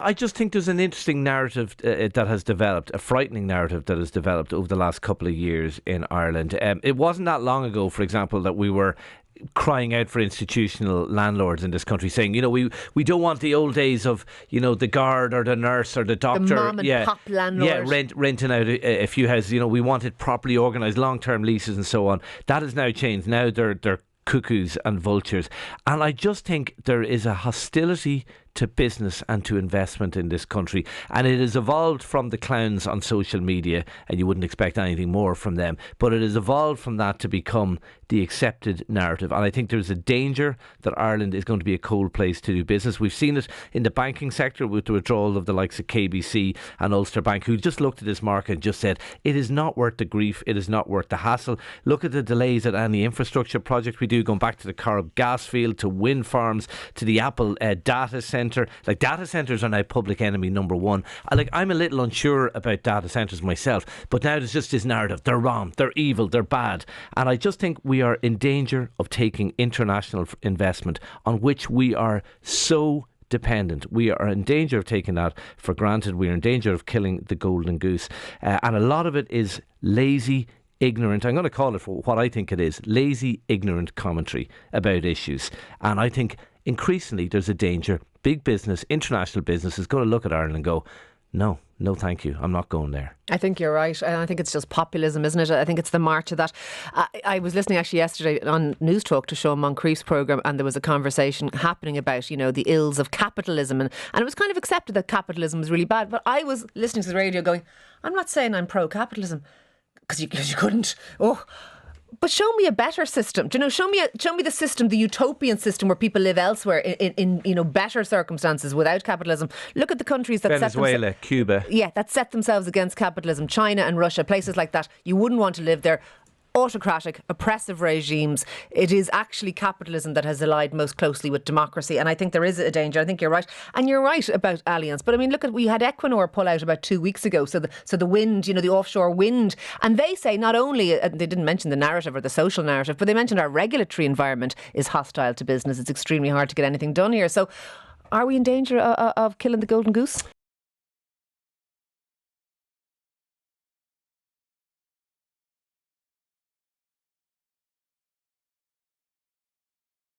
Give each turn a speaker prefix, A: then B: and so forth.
A: I just think there's an interesting narrative that has developed, a frightening narrative that has developed over the last couple of years in Ireland. It wasn't that long ago, for example, that we were crying out for institutional landlords in this country, saying, we don't want the old days of, the guard or the nurse or the doctor.
B: The mom and pop landlord.
A: Yeah, renting out a few houses. We want it properly organised, long-term leases and so on. That has now changed. Now they're cuckoos and vultures. And I just think there is a hostility to business and to investment in this country, and it has evolved from the clowns on social media, and you wouldn't expect anything more from them, but it has evolved from that to become the accepted narrative. And I think there's a danger that Ireland is going to be a cold place to do business. We've seen it in the banking sector with the withdrawal of the likes of KBC and Ulster Bank, who just looked at this market and just said it is not worth the grief, it is not worth the hassle. Look at the delays at any infrastructure project we do, going back to the Corrib gas field, to wind farms, to the Apple data centre. Like, data centres are now public enemy number one. I'm a little unsure about data centres myself, but now there's just this narrative: they're wrong, they're evil, they're bad. And I just think we are in danger of taking international investment on which we are so dependent. We are in danger of taking that for granted. We are in danger of killing the golden goose. And a lot of it is lazy, ignorant, I'm going to call it for what I think it is, lazy, ignorant commentary about issues. And I think increasingly there's a danger big business, international business, is going to look at Ireland and go, no thank you, I'm not going there.
B: I think you're right, and I think it's just populism, isn't it? I think it's the march of that. I was listening actually yesterday on News Talk to Sean Moncrief's programme, and there was a conversation happening about, the ills of capitalism, and it was kind of accepted that capitalism was really bad. But I was listening to the radio going, I'm not saying I'm pro-capitalism, because you couldn't. But show me a better system. Show me the system, the utopian system where people live elsewhere in better circumstances without capitalism. Look at the countries that
A: Venezuela, Cuba.
B: Yeah, that set themselves against capitalism. China and Russia, places like that. You wouldn't want to live there. Autocratic, oppressive regimes. It is actually capitalism that has allied most closely with democracy, and I think there is a danger. I think you're right, and you're right about Allianz. But I mean, we had Equinor pull out about 2 weeks ago. So the wind, the offshore wind, and they say not only they didn't mention the narrative or the social narrative, but they mentioned our regulatory environment is hostile to business. It's extremely hard to get anything done here. So, are we in danger of killing the golden goose?